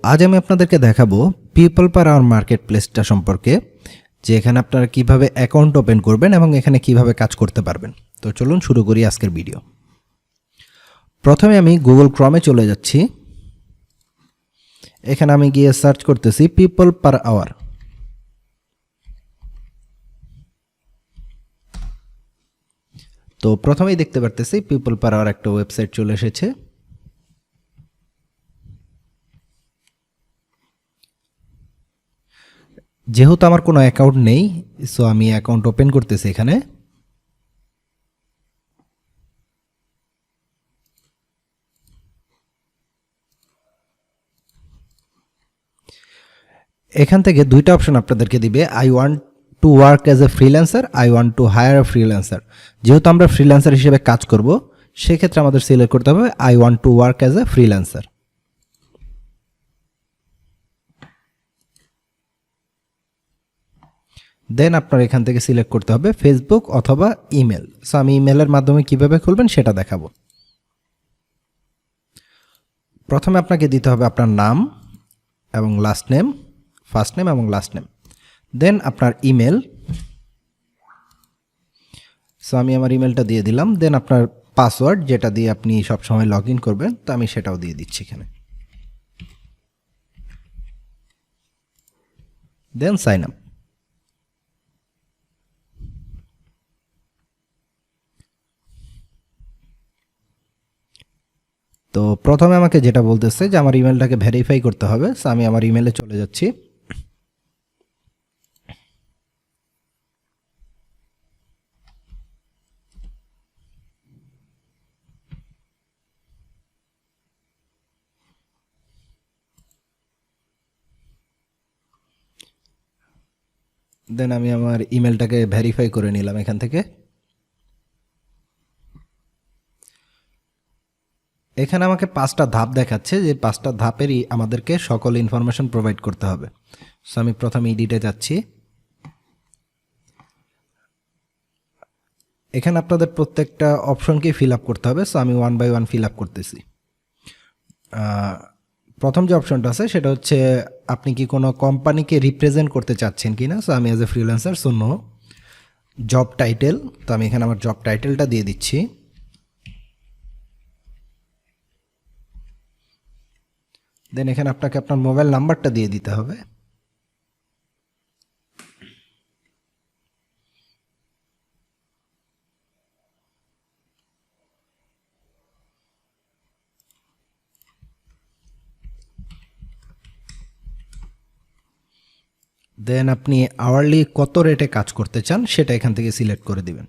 আজ আমি আপনাদেরকে দেখাবো পিপল পার আওয়ার মার্কেট প্লেসটা সম্পর্কে, যে এখানে আপনারা কিভাবে অ্যাকাউন্ট ওপেন করবেন এবং এখানে কিভাবে কাজ করতে পারবেন। তো চলুন শুরু করি আজকের ভিডিও। প্রথমে আমি গুগল ক্রমে চলে যাচ্ছি। এখানে আমি গিয়ে সার্চ করতেছি পিপল পার আওয়ার। তো প্রথমেই দেখতে পারতেছি পিপল পার আওয়ার একটা ওয়েবসাইট চলে এসেছে। যেহেতু আমার কোনো অ্যাকাউন্ট নেই, সো আমি অ্যাকাউন্ট ওপেন করতেছি এখানে। এখান থেকে দুইটা অপশন আপনাদেরকে দিবে, I want to work as a freelancer, I want to hire a freelancer. যেহেতু আমরা ফ্রিল্যান্সার হিসেবে কাজ করব, সেক্ষেত্রে আমাদের সিলেক্ট করতে হবে I want to work as a freelancer. Then আপনার এখান থেকে সিলেক্ট করতে হবে ফেসবুক অথবা ইমেল। সো আমি ইমেলের মাধ্যমে কিভাবে খুলবেন সেটা দেখাবো। প্রথমে আপনাকে দিতে হবে আপনার নাম এবং লাস্ট নেম, ফার্স্ট নেম এবং লাস্ট নেম, দেন আপনার ইমেল। সো আমি আমার ইমেলটা দিয়ে দিলাম। দেন আপনার পাসওয়ার্ড, যেটা দিয়ে আপনি সবসময় লগ ইন করবেন, তো আমি সেটাও দিয়ে দিচ্ছি এখানে। দেন সাইন আপ। তো প্রথমে আমাকে যেটা বলতেছে যে আমার ইমেলটাকে ভেরিফাই করতে হবে। সো আমি আমার ইমেলে চলে যাচ্ছি। দেন আমি আমার ইমেলটাকে ভেরিফাই করে নিলাম এখান থেকে। এখানে আমাকে 5টা ধাপ দেখাচ্ছে, যে 5টা ধাপেরই আমাদেরকে সকল ইনফরমেশন প্রোভাইড করতে হবে। সো আমি প্রথমে এডিটে যাচ্ছি। এখানে আপনাদের প্রত্যেকটা অপশনকে ফিল আপ করতে হবে। সো আমি 1 বাই 1 ফিল আপ করতেছি। প্রথম যে অপশনটা আছে সেটা হচ্ছে আপনি কি কোনো কোম্পানিকে রিপ্রেজেন্ট করতে চাচ্ছেন কিনা। সো আমি as a freelancer, so no. Job title, তো আমি এখানে আমার জব টাইটেলটা দিয়ে দিচ্ছি। দেন এখানে আপনাকে আপনার মোবাইল নাম্বারটা দিয়ে দিতে হবে। দেন আপনি আওয়ারলি কত রেটে কাজ করতে চান সেটা এখান থেকে সিলেক্ট করে দিবেন।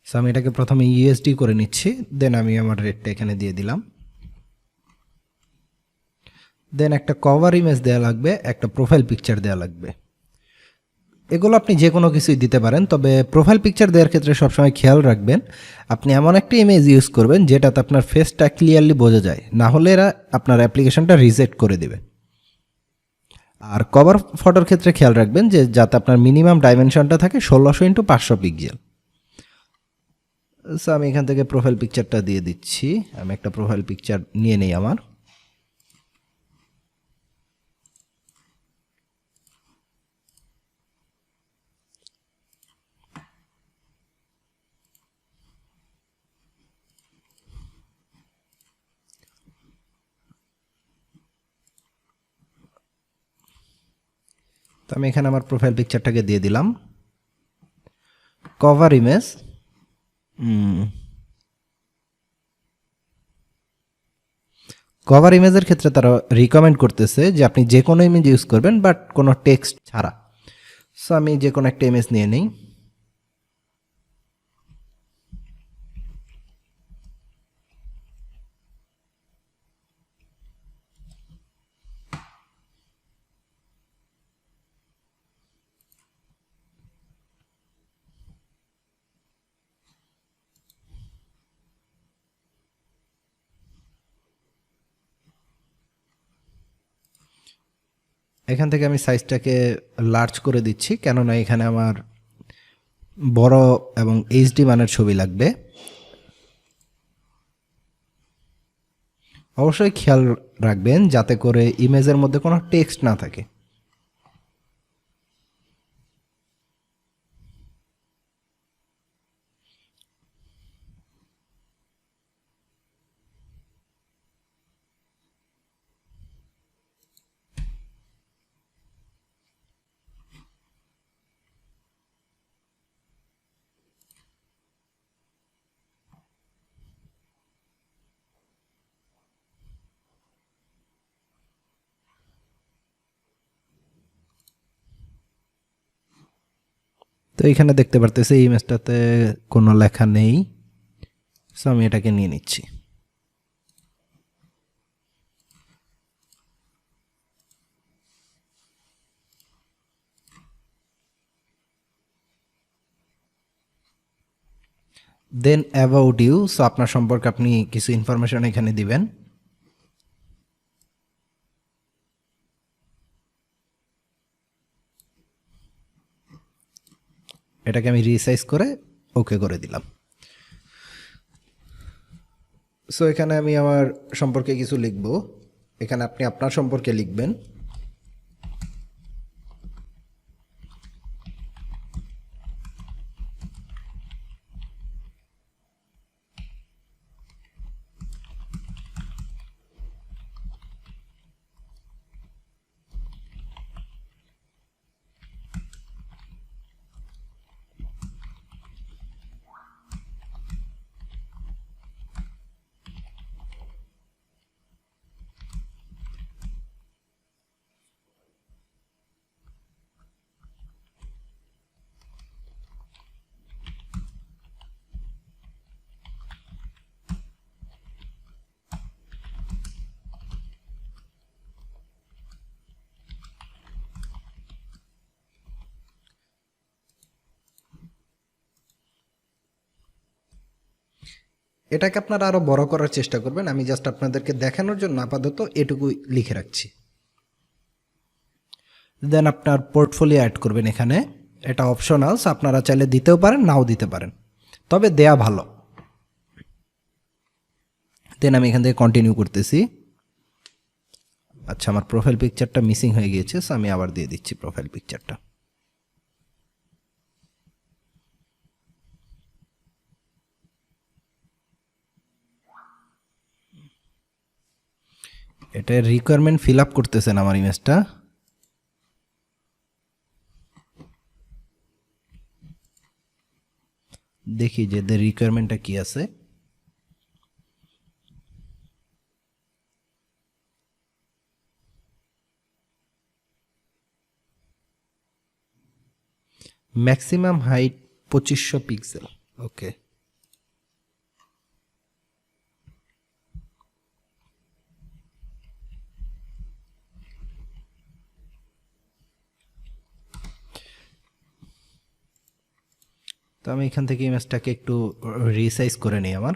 সো আমি এটাকে প্রথমে ইউএসডি করে নিচ্ছি। দেন আমি আমার রেটটা এখানে দিয়ে দিলাম। দেন একটা কভার ইমেজ দেওয়া লাগবে, একটা প্রোফাইল পিকচার দেওয়া লাগবে। এগুলো আপনি যে কোনো কিছুই দিতে পারেন, তবে প্রোফাইল পিকচার দেওয়ার ক্ষেত্রে সবসময় খেয়াল রাখবেন আপনি এমন একটা ইমেজ ইউজ করবেন যেটাতে আপনার ফেসটা ক্লিয়ারলি বোঝা যায়, না হলে এরা আপনার অ্যাপ্লিকেশনটা রিজেক্ট করে দেবে। আর কভার ফটোর ক্ষেত্রে খেয়াল রাখবেন যে যাতে আপনার মিনিমাম ডাইমেনশনটা থাকে 1600x500 পিক্সেল। সো আমি এখান থেকে প্রোফাইল পিকচারটা দিয়ে দিচ্ছি। আমি একটা প্রোফাইল পিকচার নিয়ে নেই আমার। তো আমি এখানে আমার প্রোফাইল পিকচারটাকে দিয়ে দিলাম। কভার ইমেজ, কভার ইমেজের ক্ষেত্রে তারা রিকমেন্ড করতেছে যে আপনি যে কোনো ইমেজ ইউজ করবেন, বাট কোনো টেক্সট ছাড়া। সো আমি যে কোনো একটা ইমেজ নিয়ে নিই। এখান থেকে আমি সাইজটাকে লার্জ করে দিচ্ছি, কেননা এখানে আমার বড় এবং এইচডি মানের ছবি লাগবে। অবশ্যই খেয়াল রাখবেন যাতে করে ইমেজের মধ্যে কোনো টেক্সট না থাকে। তো এখানে দেখতে পারতেছি এই ইমেজটাতে কোনো লেখা নেই, সো আমি এটাকে নিয়ে নিচ্ছি। দেন অ্যাবাউট ইউ, সো আপনার সম্পর্কে আপনি কিছু ইনফরমেশন এখানে দিবেন। এটাকে আমি রিসাইজ করে ওকে করে দিলাম। সো এখানে আমি আমার সম্পর্কে কিছু লিখব, এখানে আপনি আপনার সম্পর্কে লিখবেন। এটাকে আপনারা আরও বড় করার চেষ্টা করবেন, আমি জাস্ট আপনাদেরকে দেখানোর জন্য আপাতত এটুকু লিখে রাখছি। দেন আপনার পোর্টফোলিও অ্যাড করবেন এখানে, এটা অপশনাল, আপনারা চাইলে দিতেও পারেন নাও দিতে পারেন, তবে দেয়া ভালো। দেন আমি এখান থেকে কন্টিনিউ করতেছি। আচ্ছা, আমার প্রোফাইল পিকচারটা মিসিং হয়ে গিয়েছে, সো আমি আবার দিয়ে দিচ্ছি প্রোফাইল পিকচারটা। এটা রিকোয়ারমেন্ট ফিল আপ করতেছেন আমার ইমেজটা। দেখি যে এদের রিকোয়ারমেন্টটা কি আছে। Maximum height 2500 pixel. ওকে, তো আমি এখান থেকে ইমেজটাকে একটু রিসাইজ করে নিই আমার।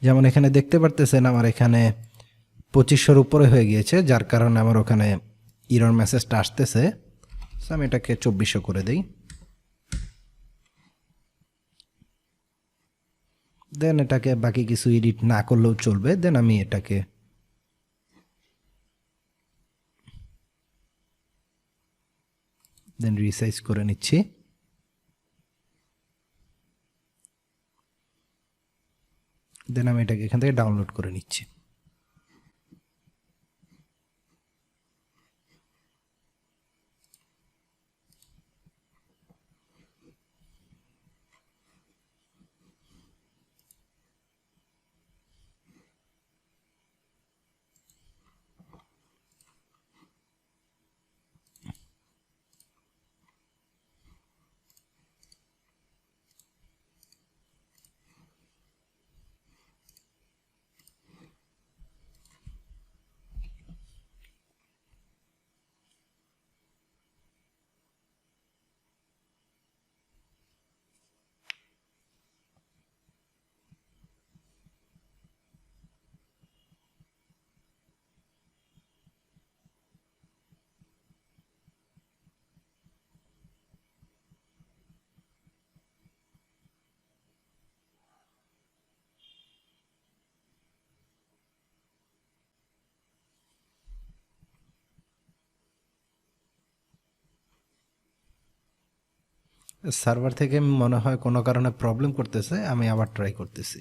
যেমন এখানে দেখতে পারতেছেন আমার এখানে 2500-র উপরে হয়ে গিয়েছে, যার কারণে আমার ওখানে ইরর মেসেজটা আসতেছে। সো আমি এটাকে 2400 করে দিই। দেন এটাকে বাকি কিছু এডিট না করলেও চলবে। দেন আমি এটাকে দেন রিসাইজ করে নিচ্ছি। দেন আমি এটাকে এখান থেকে ডাউনলোড করে নিচ্ছি। সার্ভার থেকে মনে হয় কোনো কারণে প্রবলেম করতেছে, আমি আবার ট্রাই করতেছি।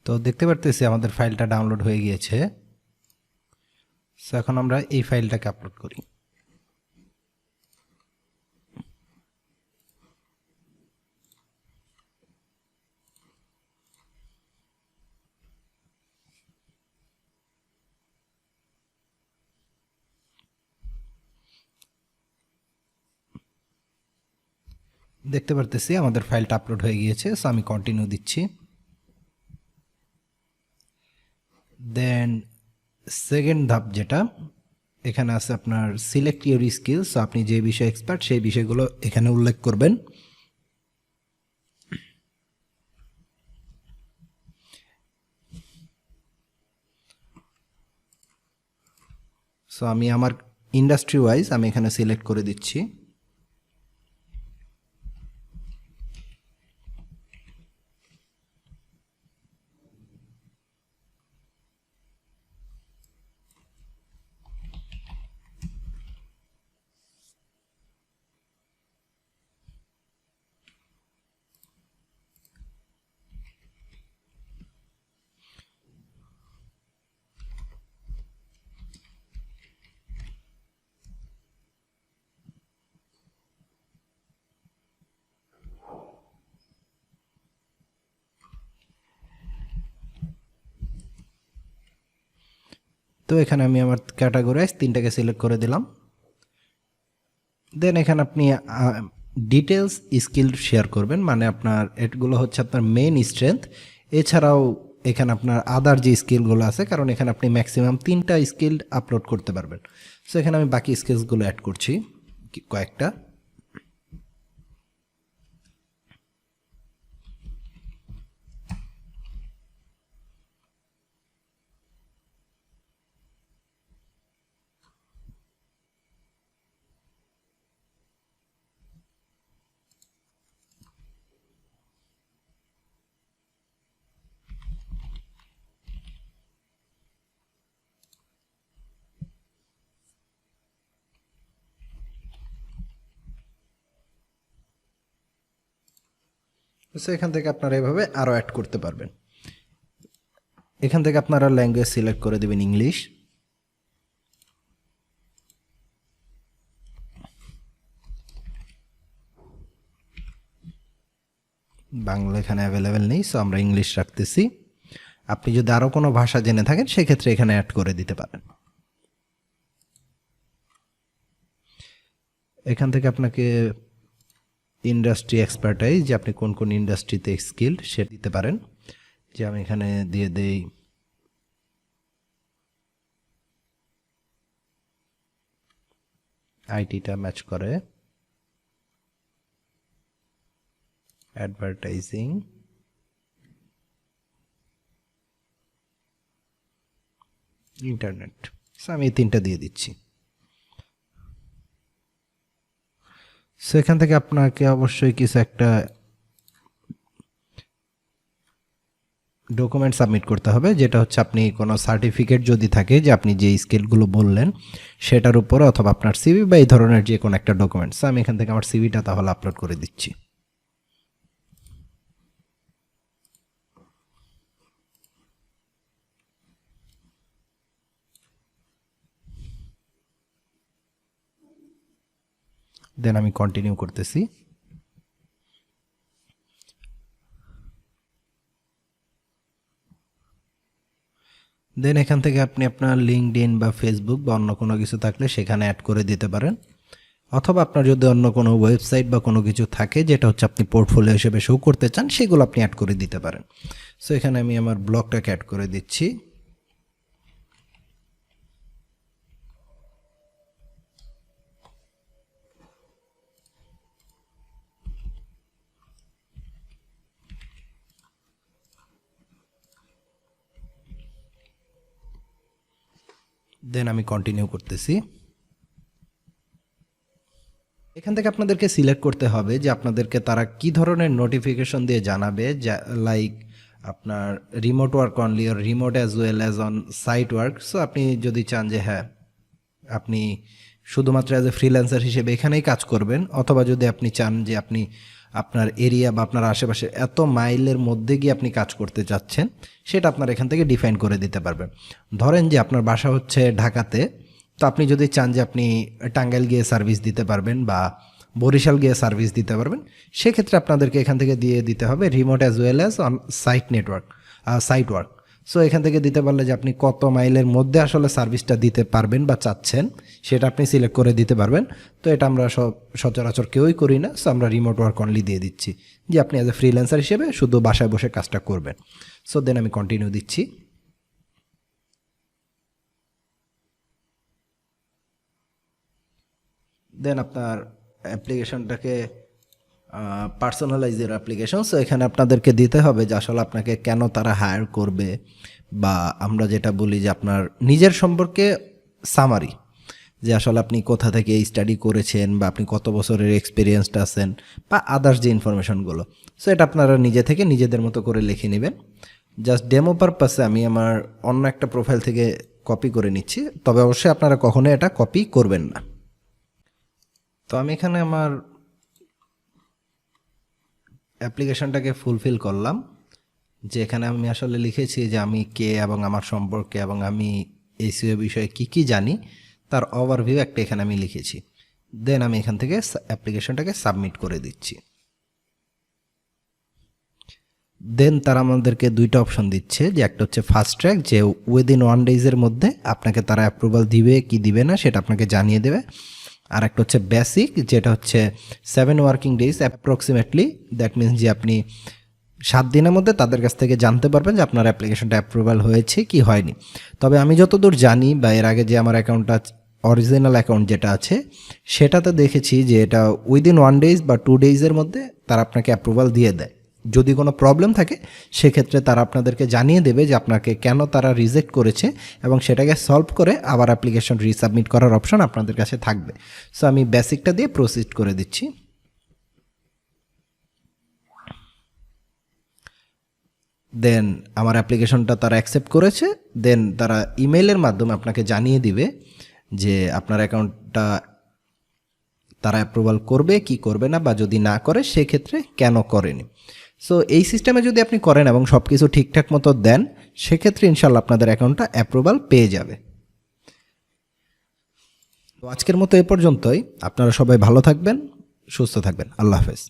তো দেখতে পারতেছি আমাদের ফাইলটা ডাউনলোড হয়ে গিয়েছে। সো এখন আমরা এই ফাইলটাকে আপলোড করি। দেখতে পারতেছি আমাদের ফাইলটা আপলোড হয়ে গিয়েছে। সো আমি কন্টিনিউ দিচ্ছি। দেন সেকেন্ড ধাপ যেটা এখানে আছে আপনার সিলেক্ট ইউর স্কিল। সো আপনি যে বিষয়ে এক্সপার্ট সেই বিষয়গুলো এখানে উল্লেখ করবেন। সো আমি আমার ইন্ডাস্ট্রি ওয়াইজ আমি এখানে সিলেক্ট করে দিচ্ছি। তো এখানে আমি আমার ক্যাটাগরাইজ তিনটাকে সিলেক্ট করে দিলাম। দেন এখানে আপনি ডিটেলস স্কিল শেয়ার করবেন, মানে আপনার এগুলো হচ্ছে আপনার মেইন স্ট্রেংথ। এছাড়াও এখানে আপনার আদার যে স্কিলগুলো আছে, কারণ এখানে আপনি ম্যাক্সিমাম 3টা স্কিল আপলোড করতে পারবেন। সো এখানে আমি বাকি স্কিলসগুলো অ্যাড করছি কয়েকটা। সো এখান থেকে আপনারা এভাবে আরও অ্যাড করতে পারবেন। এখান থেকে আপনারা ল্যাঙ্গুয়েজ সিলেক্ট করে দেবেন ইংলিশ। বাংলা এখানে অ্যাভেলেবেল নেই, সো আমরা ইংলিশ রাখতেছি। আপনি যদি আরও কোনো ভাষা জেনে থাকেন সেক্ষেত্রে এখানে অ্যাড করে দিতে পারেন। এখান থেকে আপনাকে ইন্ডাস্ট্রি এক্সপার্টাইজ, যে আপনি কোন কোন ইন্ডাস্ট্রিতে স্কিল্ড সেটা দিতে পারেন। যে আমি এখানে দিয়ে দেই আইটিটা ম্যাচ করে, অ্যাডভার্টাইজিং, ইন্টারনেট। সো আমি এই তিনটা দিয়ে দিচ্ছি। সো এখান থেকে আপনাকে অবশ্যই কিছু একটা ডকুমেন্ট সাবমিট করতে হবে, যেটা হচ্ছে আপনি কোনো সার্টিফিকেট যদি থাকে যে আপনি যে স্কিলগুলো বললেন সেটার উপরে, অথবা আপনার সিভি বা এই ধরনের যে কোনো একটা ডকুমেন্টস। আমি এখান থেকে আমার সিভিটা তাহলে আপলোড করে দিচ্ছি। দেন আমি কন্টিনিউ করতেছি। দেন এখান থেকে আপনি আপনার লিঙ্কডইন বা ফেসবুক বা অন্য কোনো কিছু থাকলে সেখানে অ্যাড করে দিতে পারেন, অথবা আপনার যদি অন্য কোনো ওয়েবসাইট বা কোনো কিছু থাকে যেটা হচ্ছে আপনি পোর্টফোলিও হিসেবে শো করতে চান, সেগুলো আপনি অ্যাড করে দিতে পারেন। সো এখানে আমি আমার ব্লগটাকে অ্যাড করে দিচ্ছি। দেন আমি কন্টিনিউ করতেছি। এখান থেকে আপনাদেরকে সিলেক্ট করতে হবে যে আপনাদেরকে তারা কি ধরনের নোটিফিকেশন দিয়ে জানাবে, লাইক আপনার remote work only or remote as well as on site work. So আপনি যদি চান যে হ্যাঁ আপনি শুধুমাত্র অ্যাজ এ ফ্রিল্যান্সার হিসেবে এখানেই কাজ করবেন, অথবা যদি আপনি চান যে আপনি আপনার এরিয়া বা আপনার আশেপাশে এত মাইলের মধ্যে গিয়ে আপনি কাজ করতে চাচ্ছেন, সেটা আপনার এখান থেকে ডিফাইন করে দিতে পারবেন। ধরেন যে আপনার বাসা হচ্ছে ঢাকাতে, তো আপনি যদি চান যে আপনি টাঙ্গাইল গিয়ে সার্ভিস দিতে পারবেন বা বরিশাল গিয়ে সার্ভিস দিতে পারবেন, সেক্ষেত্রে আপনাদেরকে এখান থেকে দিয়ে দিতে হবে remote as well as on site work. So এখান থেকে দিতে পারলে যে আপনি কত মাইলের মধ্যে আসলে সার্ভিসটা দিতে পারবেন বা চাচ্ছেন সেটা আপনি সিলেক্ট করে দিতে পারবেন। তো এটা আমরা সচরাচর কেউই করি না, সো আমরা রিমোট ওয়ার্ক অনলি দিয়ে দিচ্ছি যে আপনি অ্যাজ এ ফ্রিল্যান্সার হিসেবে শুধু বাসায় বসে কাজটা করবেন। সো দেন আমি কন্টিনিউ দিচ্ছি। দেন আপনার অ্যাপ্লিকেশনটাকে পার্সোনালাইজের অ্যাপ্লিকেশন। সো এখানে আপনাদেরকে দিতে হবে যে আসলে আপনাকে কেন তারা হায়ার করবে, বা আমরা যেটা বলি যে আপনার নিজের সম্পর্কে সামারি, যে আসলে আপনি কোথা থেকে স্টাডি করেছেন বা আপনি কত বছরের এক্সপিরিয়েন্সটা আছেন বা আদার্স যে ইনফরমেশনগুলো। সো এটা আপনারা নিজে থেকে নিজেদের মতো করে লিখে নেবেন। জাস্ট ডেমো পারপাসে আমি আমার অন্য একটা প্রোফাইল থেকে কপি করে নিচ্ছি, তবে অবশ্যই আপনারা কখনোই এটা কপি করবেন না। তো আমি এখানে আমার অ্যাপ্লিকেশনটাকে ফুলফিল করলাম, যে এখানে আমি আসলে লিখেছি যে আমি কে এবং আমার সম্পর্কে এবং আমি এসইও বিষয়ে কি জানি তার ওভারভিউ একটা এখানে আমি লিখেছি। দেন আমি এখান থেকে অ্যাপ্লিকেশনটাকে সাবমিট করে দিচ্ছি। দেন তারা আমাদেরকে দুইটা অপশন দিচ্ছে, যে একটা হচ্ছে ফাস্ট ট্র্যাক, যে উইদিন 1 ডেজের মধ্যে আপনাকে তারা অ্যাপ্রুভাল দিবে কি দিবে না সেটা আপনাকে জানিয়ে দেবে। আর একটা হচ্ছে বেসিক, যেটা হচ্ছে 7 working days approximately. That means যে আপনি 7 দিনের মধ্যে তাদের কাছ থেকে জানতে পারবেন যে আপনার অ্যাপ্লিকেশনটা অ্যাপ্রুভাল হয়েছে কি হয়নি। তবে আমি যতদূর জানি বা এর আগে যে আমার অ্যাকাউন্টটা অরিজিনাল অ্যাকাউন্ট যেটা আছে সেটাতে দেখেছি যে এটা উইদিন 1 ডেজ বা 2 ডেজের মধ্যে তারা আপনাকে অ্যাপ্রুভাল দিয়ে দেয়। যদি কোনো প্রবলেম থাকে সেক্ষেত্রে তারা আপনাদেরকে জানিয়ে দেবে যে আপনাকে কেন তারা রিজেক্ট করেছে, এবং সেটাকে সলভ করে আবার অ্যাপ্লিকেশন রিসাবমিট করার অপশন আপনাদের কাছে থাকবে। সো আমি বেসিকটা দিয়ে প্রসিড করে দিচ্ছি। দেন আমার অ্যাপ্লিকেশনটা তারা অ্যাকসেপ্ট করেছে। দেন তারা ইমেইলের মাধ্যমে আপনাকে জানিয়ে দিবে যে আপনার অ্যাকাউন্টটা তারা অ্যাপ্রুভাল করবে কি করবে না, বা যদি না করে সেক্ষেত্রে কেন করেনি। সো এই সিস্টেমে যদি আপনি করেন এবং সব কিছু ঠিকঠাক মতো দেন, সেক্ষেত্রে ইনশাল্লাহ আপনাদের অ্যাকাউন্টটা অ্যাপ্রুভাল পেয়ে যাবে। তো আজকের মতো এ পর্যন্তই। আপনারা সবাই ভালো থাকবেন, সুস্থ থাকবেন। আল্লাহ হাফেজ।